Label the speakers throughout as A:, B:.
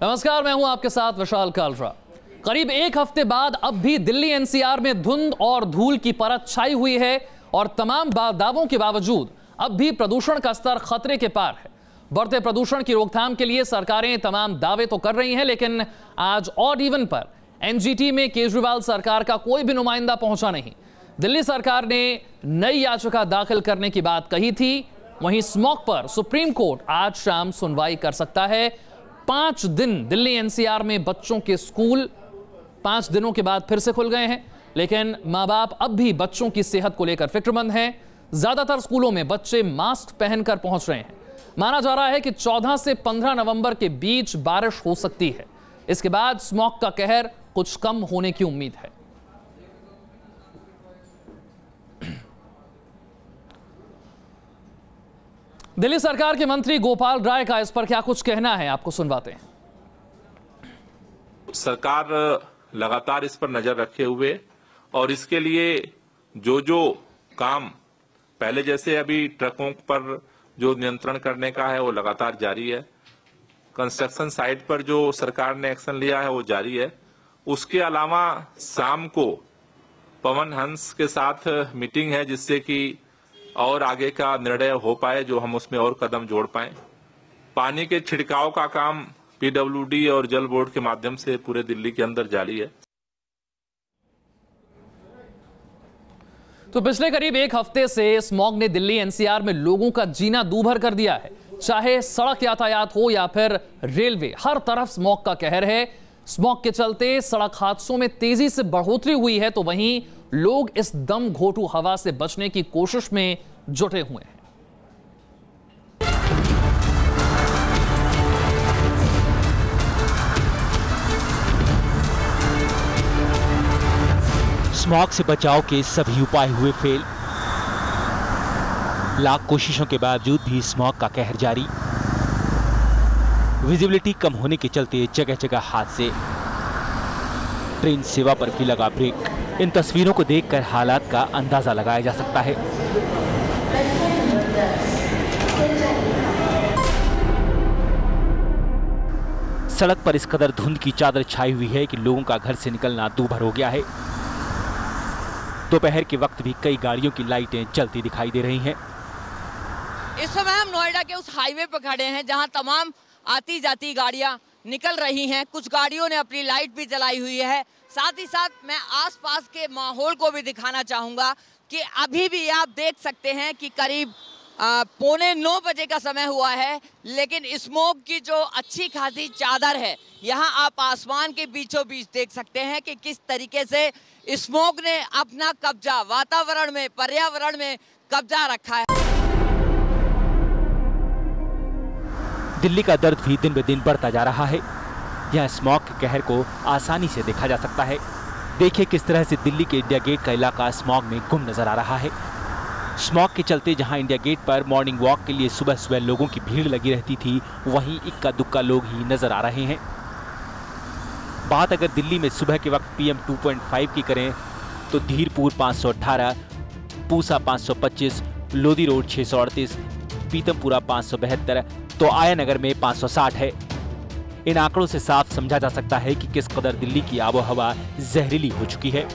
A: नमस्कार, मैं हूं आपके साथ विशाल कालरा। करीब एक हफ्ते बाद अब भी दिल्ली एनसीआर में धुंध और धूल की परत छाई हुई है और तमाम दावों के बावजूद अब भी प्रदूषण का स्तर खतरे के पार है। बढ़ते प्रदूषण की रोकथाम के लिए सरकारें तमाम दावे तो कर रही हैं, लेकिन आज ऑड इवन पर एनजीटी में केजरीवाल सरकार का कोई भी नुमाइंदा पहुंचा नहीं। दिल्ली सरकार ने नई याचिका दाखिल करने की बात कही थी। वहीं स्मॉग पर सुप्रीम कोर्ट आज शाम सुनवाई कर सकता है। 5 दिन दिल्ली एनसीआर में बच्चों के स्कूल 5 दिनों के बाद फिर से खुल गए हैं, लेकिन मां बाप अब भी बच्चों की सेहत को लेकर फिक्रमंद हैं। ज्यादातर स्कूलों में बच्चे मास्क पहनकर पहुंच रहे हैं। माना जा रहा है कि 14 से 15 नवंबर के बीच बारिश हो सकती है। इसके बाद स्मॉग का कहर कुछ कम होने की उम्मीद है। दिल्ली सरकार के मंत्री गोपाल राय का इस पर क्या कुछ कहना है, आपको सुनवाते हैं।
B: सरकार लगातार इस पर नजर रखे हुए और इसके लिए जो काम पहले जैसे अभी ट्रकों पर जो नियंत्रण करने का है वो लगातार जारी है। कंस्ट्रक्शन साइट पर जो सरकार ने एक्शन लिया है वो जारी है। उसके अलावा शाम को पवन हंस के साथ मीटिंग है, जिससे कि और आगे का निर्णय हो पाए, जो हम उसमें और कदम जोड़ पाए। पानी के छिड़काव का काम पीडब्ल्यूडी और जल बोर्ड के माध्यम से पूरे दिल्ली के अंदर जारी है।
A: तो पिछले करीब एक हफ्ते से स्मॉग ने दिल्ली एनसीआर में लोगों का जीना दूभर कर दिया है। चाहे सड़क यातायात हो या फिर रेलवे, हर तरफ स्मॉग का कहर है। स्मॉग के चलते सड़क हादसों में तेजी से बढ़ोतरी हुई है, तो वहीं लोग इस दम घोटू हवा से बचने की कोशिश में जुटे हुए हैं।
C: स्मॉग से बचाव के सभी उपाय हुए फेल। लाख कोशिशों के बावजूद भी स्मॉग का कहर जारी। विजिबिलिटी कम होने के चलते जगह जगह हादसे। ट्रेन सेवा पर भी लगा ब्रेक। इन तस्वीरों को देखकर हालात का अंदाजा लगाया जा सकता है। सड़क पर इस कदर धुंध की चादर छाई हुई है कि लोगों का घर से निकलना दूभर हो गया है। दोपहर के वक्त भी कई गाड़ियों की लाइटें जलती दिखाई दे रही हैं।
D: इस समय हम नोएडा के उस हाईवे पर खड़े हैं जहां तमाम आती जाती गाड़ियां निकल रही हैं। कुछ गाड़ियों ने अपनी लाइट भी जलाई हुई है। साथ ही साथ मैं आसपास के माहौल को भी दिखाना चाहूंगा कि अभी भी आप देख सकते हैं कि करीब 8:45 बजे का समय हुआ है, लेकिन स्मोक की जो अच्छी खासी चादर है, यहाँ आप आसमान के बीचों बीच देख सकते हैं कि किस तरीके से स्मोक ने अपना कब्जा वातावरण में, पर्यावरण में कब्जा रखा है।
C: दिल्ली का दर्द भी दिन ब दिन बढ़ता जा रहा है। यहाँ स्मॉग के कहर को आसानी से देखा जा सकता है। देखिए किस तरह से दिल्ली के इंडिया गेट का इलाका स्मॉग में गुम नजर आ रहा है। स्मॉग के चलते जहाँ इंडिया गेट पर मॉर्निंग वॉक के लिए सुबह सुबह लोगों की भीड़ लगी रहती थी, वहीं इक्का दुक्का लोग ही नजर आ रहे हैं। बात अगर दिल्ली में सुबह के वक्त PM 2.5 की करें तो धीरपुर 518, पूसा 525, लोधी रोड 638, पीतमपुरा 572, तो आया नगर में 560 है। इन आंकड़ों से साफ समझा जा सकता है कि किस कदर दिल्ली की आबोहवा जहरीली हो चुकी है।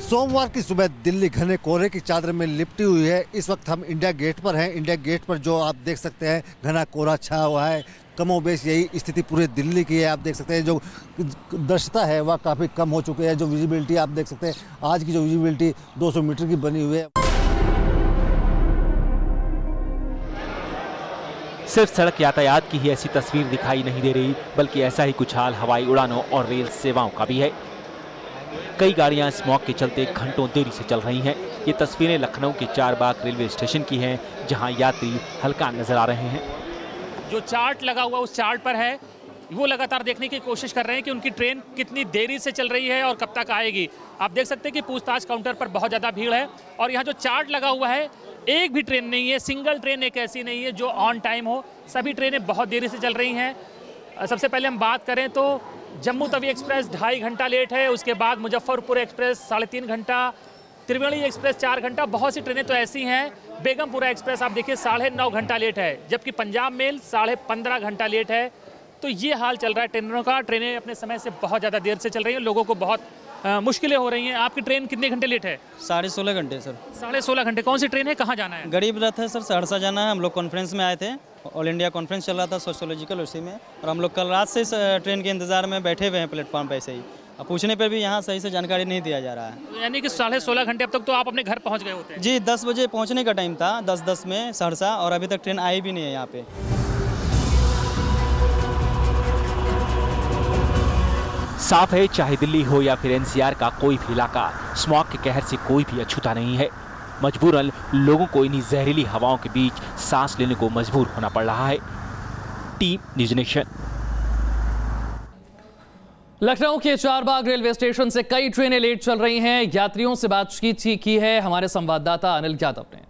E: सोमवार की सुबह दिल्ली घने कोहरे की चादर में लिपटी हुई है। इस वक्त हम इंडिया गेट पर हैं। इंडिया गेट पर जो आप देख सकते हैं घना कोहरा छाया हुआ है। कमोबेश यही स्थिति पूरे दिल्ली की है। आप देख सकते हैं जो दृश्यता है वह काफ़ी कम हो चुकी है। जो विजिबिलिटी आप देख सकते हैं, आज की जो विजिबिलिटी 200 मीटर की बनी हुई है।
C: सिर्फ सड़क यातायात की ही ऐसी तस्वीर दिखाई नहीं दे रही, बल्कि ऐसा ही कुछ हाल हवाई उड़ानों और रेल सेवाओं का भी है। कई गाड़ियां स्मॉग के चलते घंटों देरी से चल रही हैं। ये तस्वीरें लखनऊ के चारबाग रेलवे स्टेशन की हैं, जहां यात्री हल्का नजर आ रहे हैं।
F: जो चार्ट लगा हुआ उस चार्ट पर है, वो लगातार देखने की कोशिश कर रहे हैं कि उनकी ट्रेन कितनी देरी से चल रही है और कब तक आएगी। आप देख सकते हैं कि पूछताछ काउंटर पर बहुत ज़्यादा भीड़ है और यहाँ जो चार्ट लगा हुआ है, एक भी ट्रेन नहीं है, सिंगल ट्रेन एक ऐसी नहीं है जो ऑन टाइम हो। सभी ट्रेनें बहुत देरी से चल रही हैं। सबसे पहले हम बात करें तो जम्मू तवी एक्सप्रेस 2.5 घंटा लेट है। उसके बाद मुजफ्फरपुर एक्सप्रेस 3.5 घंटा, त्रिवेणी एक्सप्रेस 4 घंटा। बहुत सी ट्रेनें तो ऐसी हैं। बेगमपुरा एक्सप्रेस आप देखिए 9.5 घंटा लेट है, जबकि पंजाब मेल 15.5 घंटा लेट है। तो ये हाल चल रहा है ट्रेनरों का। ट्रेनें अपने समय से बहुत ज़्यादा देर से चल रही हैं, लोगों को बहुत मुश्किलें हो रही हैं। आपकी ट्रेन कितने घंटे लेट है?
G: 16.5 घंटे सर।
F: 16.5 घंटे। कौन सी ट्रेन है, कहाँ जाना है?
G: गरीब रथ है सर, सहरसा जाना है। हम लोग कॉन्फ्रेंस में आए थे, ऑल इंडिया कॉन्फ्रेंस चल रहा था सोशियोलॉजिकल, उसी में, और हम लोग कल रात से इस ट्रेन के इंतजार में बैठे हुए हैं प्लेटफॉर्म पर ऐसे ही। अब पूछने पर भी यहाँ सही से जानकारी नहीं दिया जा रहा है।
F: यानी कि 16.5 घंटे अब तक तो आप अपने घर पहुँच गए होते हैं?
G: जी 10 बजे पहुँचने का टाइम था, 10:10 में सहरसा, और अभी तक ट्रेन आई भी नहीं है यहाँ पे।
C: साफ है, चाहे दिल्ली हो या फिर एनसीआर का कोई भी इलाका, स्मॉग के कहर से कोई भी अछूता नहीं है। मजबूरन लोगों को इन्हीं जहरीली हवाओं के बीच सांस लेने को मजबूर होना पड़ रहा है। Team news nation.
A: लखनऊ के चारबाग रेलवे स्टेशन से कई ट्रेनें लेट चल रही हैं। यात्रियों से बातचीत की है हमारे संवाददाता अनिल यादव ने।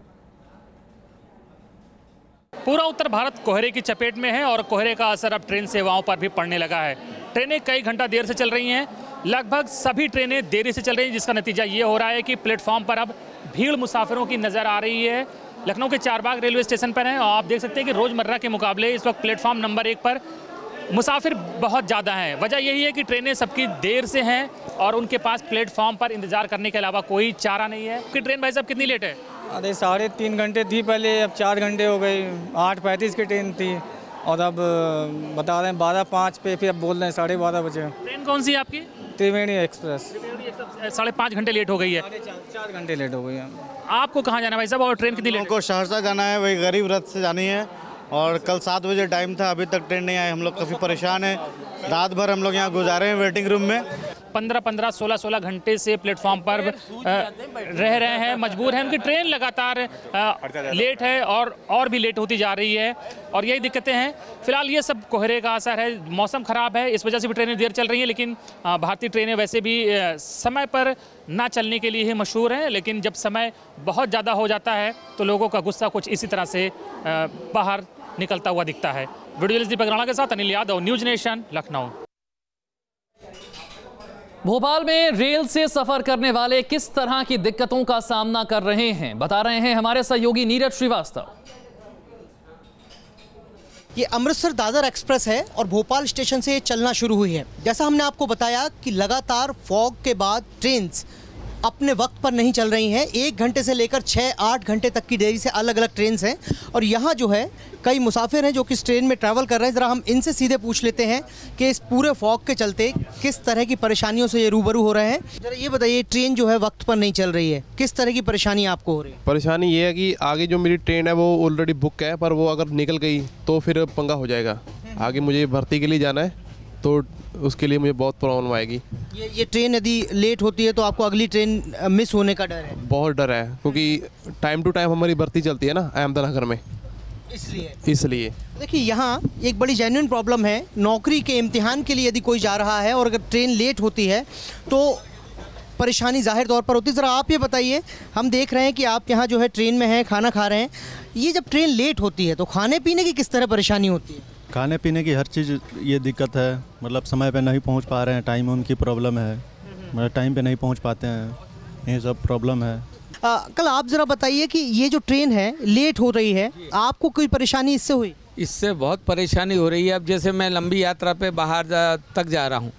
F: पूरा उत्तर भारत कोहरे की चपेट में है और कोहरे का असर अब ट्रेन सेवाओं पर भी पड़ने लगा है। ट्रेनें कई घंटा देर से चल रही हैं, लगभग सभी ट्रेनें देरी से चल रही हैं, जिसका नतीजा ये हो रहा है कि प्लेटफॉर्म पर अब भीड़ मुसाफिरों की नज़र आ रही है। लखनऊ के चारबाग रेलवे स्टेशन पर हैं और आप देख सकते हैं कि रोज़मर्रा के मुकाबले इस वक्त प्लेटफॉर्म नंबर 1 पर मुसाफिर बहुत ज़्यादा हैं। वजह यही है कि ट्रेनें सबकी देर से हैं और उनके पास प्लेटफॉर्म पर इंतजार करने के अलावा कोई चारा नहीं है। कि ट्रेन भाई साहब कितनी लेट है?
G: अरे 3.5 घंटे थी पहले, अब 4 घंटे हो गई। 8:35 की ट्रेन थी और अब बता रहे हैं 12:05 पे, फिर अब बोल रहे हैं 12:30 बजे।
F: ट्रेन कौन सी है आपकी?
G: त्रिवेणी एक्सप्रेस।
F: 5.5 घंटे लेट हो गई है।
G: 4 घंटे लेट हो गई है।
F: आपको कहाँ जाना भाई साहब और ट्रेन कितनी लेट?
H: हमको सहरसा जाना है, वही गरीब रथ से जानी है और कल 7 बजे टाइम था, अभी तक ट्रेन नहीं आई। हम लोग काफ़ी परेशान हैं, रात भर हम लोग यहाँ गुजारे हैं वेटिंग रूम में।
F: 15-15, 16-16 घंटे से प्लेटफॉर्म पर रह रहे हैं, मजबूर हैं। उनकी ट्रेन लगातार लेट है और भी लेट होती जा रही है और यही दिक्कतें हैं। फिलहाल ये सब कोहरे का असर है, मौसम ख़राब है, इस वजह से भी ट्रेनें देर चल रही हैं। लेकिन भारतीय ट्रेनें वैसे भी समय पर ना चलने के लिए ही मशहूर हैं, लेकिन जब समय बहुत ज़्यादा हो जाता है तो लोगों का गुस्सा कुछ इसी तरह से बाहर निकलता हुआ दिखता है। वीडियो दीपक राणा के साथ अनिल यादव, न्यूज़ नेशन, लखनऊ।
A: भोपाल में रेल से सफर करने वाले किस तरह की दिक्कतों का सामना कर रहे हैं, बता रहे हैं हमारे सहयोगी नीरज श्रीवास्तव।
I: ये अमृतसर दादर एक्सप्रेस है और भोपाल स्टेशन से ये चलना शुरू हुई है। जैसा हमने आपको बताया कि लगातार फॉग के बाद ट्रेन्स अपने वक्त पर नहीं चल रही हैं। 1 घंटे से लेकर 6-8 घंटे तक की देरी से अलग अलग ट्रेन्स हैं और यहाँ जो है कई मुसाफिर हैं जो कि इस ट्रेन में ट्रैवल कर रहे हैं। ज़रा हम इनसे सीधे पूछ लेते हैं कि इस पूरे फॉग के चलते किस तरह की परेशानियों से ये रूबरू हो रहे हैं। ज़रा ये बताइए, ट्रेन जो है वक्त पर नहीं चल रही है, किस तरह की परेशानी आपको हो रही है?
J: परेशानी ये है कि आगे जो मेरी ट्रेन है वो ऑलरेडी बुक है, पर वो अगर निकल गई तो फिर पंगा हो जाएगा। आगे मुझे भर्ती के लिए जाना है तो उसके लिए मुझे बहुत प्रॉब्लम आएगी।
I: ये ट्रेन यदि लेट होती है तो आपको अगली ट्रेन मिस होने का डर है?
J: बहुत डर है, क्योंकि टाइम टू टाइम हमारी भर्ती चलती है ना अहमदनगर में, इसलिए
I: देखिए यहाँ एक बड़ी जेन्युइन प्रॉब्लम है। नौकरी के इम्तिहान के लिए यदि कोई जा रहा है और अगर ट्रेन लेट होती है तो परेशानी जाहिर तौर पर होती है। ज़रा आप ये बताइए, हम देख रहे हैं कि आप यहाँ जो है ट्रेन में हैं, खाना खा रहे हैं, ये जब ट्रेन लेट होती है तो खाने पीने की किस तरह परेशानी होती है?
K: खाने पीने की हर चीज़ ये दिक्कत है, मतलब समय पे नहीं पहुंच पा रहे हैं, टाइम उनकी प्रॉब्लम है, मतलब टाइम पे नहीं पहुंच पाते हैं, ये सब प्रॉब्लम है।
I: कल आप ज़रा बताइए कि ये जो ट्रेन है लेट हो रही है, आपको कोई परेशानी इससे हुई?
L: इससे बहुत परेशानी हो रही है। अब जैसे मैं लंबी यात्रा पे बाहर तक जा रहा हूँ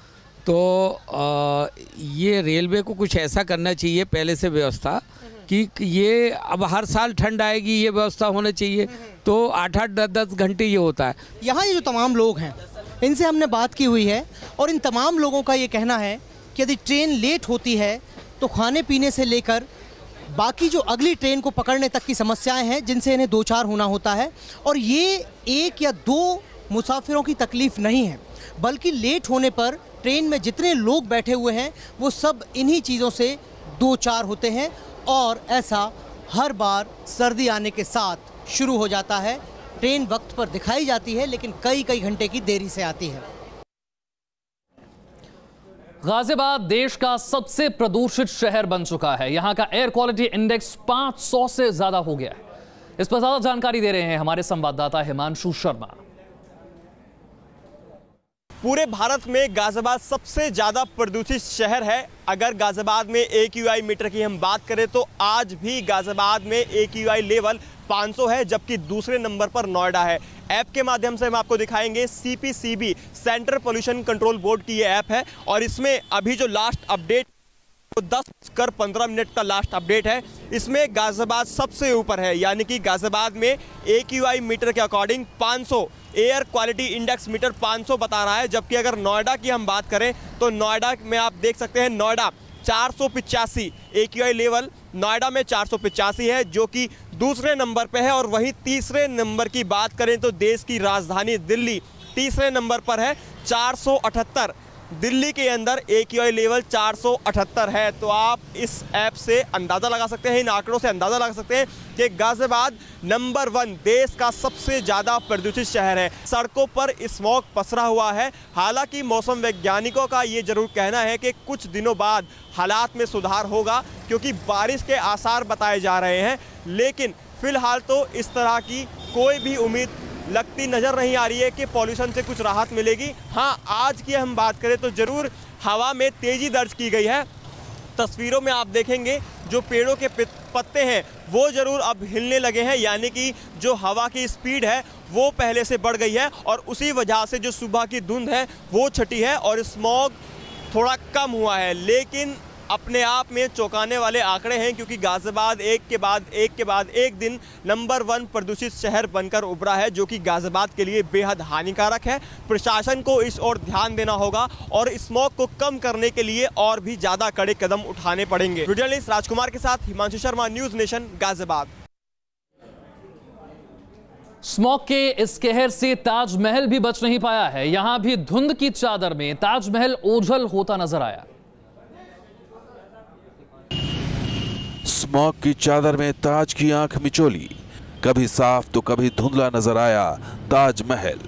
L: तो ये रेलवे को कुछ ऐसा करना चाहिए पहले से व्यवस्था कि ये अब हर साल ठंड आएगी, ये व्यवस्था होना चाहिए। तो 8-8, 10-10 घंटे ये होता है।
I: यहाँ ये जो तमाम लोग हैं इनसे हमने बात की हुई है और इन तमाम लोगों का ये कहना है कि यदि ट्रेन लेट होती है तो खाने पीने से लेकर बाकी जो अगली ट्रेन को पकड़ने तक की समस्याएं हैं जिनसे इन्हें 2-4 होना होता है। और ये 1 या 2 मुसाफिरों की तकलीफ़ नहीं है, बल्कि लेट होने पर ट्रेन में जितने लोग बैठे हुए हैं वो सब इन्हीं चीज़ों से 2-4 होते हैं और ऐसा हर बार सर्दी आने के साथ शुरू हो जाता है। ट्रेन वक्त पर दिखाई जाती है लेकिन कई घंटे की देरी से आती है।
A: गाजियाबाद देश का सबसे प्रदूषित शहर बन चुका है। यहां का एयर क्वालिटी इंडेक्स 500 से ज्यादा हो गया है। इस पर ज्यादा जानकारी दे रहे हैं हमारे संवाददाता हिमांशु शर्मा।
M: पूरे भारत में गाजियाबाद सबसे ज़्यादा प्रदूषित शहर है। अगर गाजियाबाद में AQI मीटर की हम बात करें तो आज भी गाजियाबाद में AQI लेवल 500 है, जबकि दूसरे नंबर पर नोएडा है। ऐप के माध्यम से हम आपको दिखाएंगे, CPCB central pollution control board की ये ऐप है और इसमें अभी जो लास्ट अपडेट 10:15 का लास्ट अपडेट है। इसमें गाजियाबाद सबसे ऊपर है, यानी कि गाजियाबाद में AQI मीटर के according 500, air quality index meter 500 बता रहा है। जबकि अगर नोएडा की हम बात करें तो नोएडा में आप देख सकते हैं, नोएडा 485 AQI लेवल नोएडा में 485 है, जो कि दूसरे नंबर पे है। और वहीं तीसरे नंबर की बात करें तो देश की राजधानी दिल्ली तीसरे नंबर पर है, 478। दिल्ली के अंदर AQI लेवल 478 है। तो आप इस ऐप से अंदाज़ा लगा सकते हैं, इन आंकड़ों से अंदाज़ा लगा सकते हैं कि गाजियाबाद नंबर 1 देश का सबसे ज़्यादा प्रदूषित शहर है। सड़कों पर स्मॉग पसरा हुआ है। हालांकि मौसम वैज्ञानिकों का ये जरूर कहना है कि कुछ दिनों बाद हालात में सुधार होगा, क्योंकि बारिश के आसार बताए जा रहे हैं। लेकिन फिलहाल तो इस तरह की कोई भी उम्मीद लगती नज़र नहीं आ रही है कि पॉल्यूशन से कुछ राहत मिलेगी। हाँ, आज की हम बात करें तो ज़रूर हवा में तेज़ी दर्ज की गई है। तस्वीरों में आप देखेंगे जो पेड़ों के पत्ते हैं वो ज़रूर अब हिलने लगे हैं, यानी कि जो हवा की स्पीड है वो पहले से बढ़ गई है और उसी वजह से जो सुबह की धुंध है वो छटी है और स्मॉग थोड़ा कम हुआ है। लेकिन अपने आप में चौंकाने वाले आंकड़े हैं, क्योंकि गाजियाबाद एक के बाद एक दिन नंबर 1 प्रदूषित शहर बनकर उभरा है, जो कि गाजियाबाद के लिए बेहद हानिकारक है। प्रशासन को इस ओर ध्यान देना होगा और स्मॉग को कम करने के लिए और भी ज़्यादा कड़े कदम उठाने पड़ेंगे। वीडियो जर्नलिस्ट राजकुमार के साथ Himanshu Sharma, news nation, Ghaziabad.
A: Smog के इस कहर से ताजमहल भी बच नहीं पाया है। यहां भी धुंध की चादर में ताजमहल ओझल होता नजर आया।
N: स्मॉग की चादर में ताज की आंख मिचोली, कभी साफ तो कभी धुंधला नजर आया ताजमहल।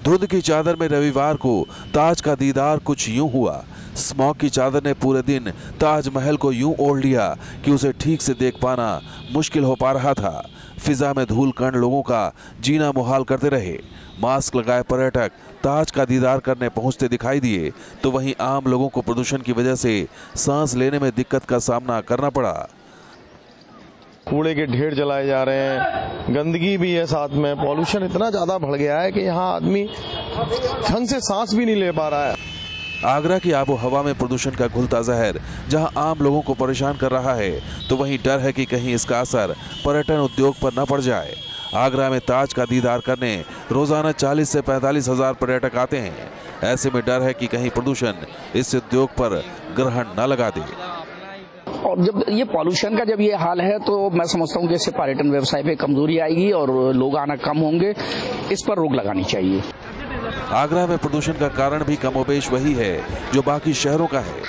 N: धुंध की चादर में रविवार को ताज का दीदार कुछ यूं हुआ। स्मॉग की चादर ने पूरे दिन ताजमहल को यूं ओढ़ लिया कि उसे ठीक से देख पाना मुश्किल हो पा रहा था। फिजा में धूल कण लोगों का जीना मुहाल करते रहे। मास्क लगाए पर्यटक ताज का दीदार करने पहुंचते दिखाई दिए, तो वहीं आम लोगों को प्रदूषण की वजह से सांस लेने में दिक्कत का सामना करना पड़ा।
O: कूड़े के ढेर जलाए जा रहे हैं, गंदगी भी है, साथ में पॉल्यूशन इतना ज्यादा बढ़ गया है कि यहाँ आदमी ढंग से सांस भी नहीं ले पा रहा है।
N: आगरा की आबो हवा में प्रदूषण का घुलता जहर जहां आम लोगों को परेशान कर रहा है, तो वहीं डर है कि कहीं इसका असर पर्यटन उद्योग पर न पड़ जाए। आगरा में ताज का दीदार करने रोजाना 40 से 45 हजार पर्यटक आते हैं। ऐसे में डर है कि कहीं प्रदूषण इस उद्योग पर ग्रहण न लगा दे।
P: और जब ये पॉल्यूशन का जब ये हाल है तो मैं समझता हूँ कि इससे पर्यटन व्यवसाय पे कमजोरी आएगी और लोग आना कम होंगे। इस पर रोक लगानी चाहिए।
N: आगरा में प्रदूषण का कारण भी कमोबेश वही है जो बाकी शहरों का है।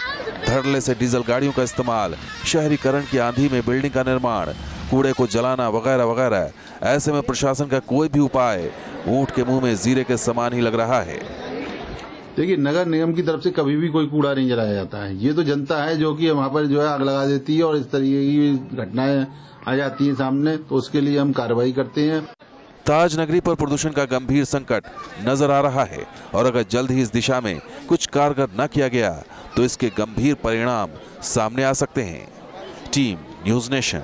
N: धड़ल्ले से डीजल गाड़ियों का इस्तेमाल, शहरीकरण की आंधी में बिल्डिंग का निर्माण, कूड़े को जलाना वगैरह वगैरह। ऐसे में प्रशासन का कोई भी उपाय ऊंट के मुंह में जीरे के समान ही लग रहा है।
Q: देखिए, नगर निगम की तरफ से कभी भी कोई कूड़ा नहीं जलाया जाता है। ये तो जनता है जो कि वहाँ पर जो है आग लगा देती है और इस तरीके की घटनाएं आ जाती हैं सामने, तो उसके लिए हम कार्रवाई करते हैं।
N: ताज नगरी पर प्रदूषण का गंभीर संकट नजर आ रहा है और अगर जल्द ही इस दिशा में कुछ कारगर न किया गया तो इसके गंभीर परिणाम सामने आ सकते हैं। Team news nation.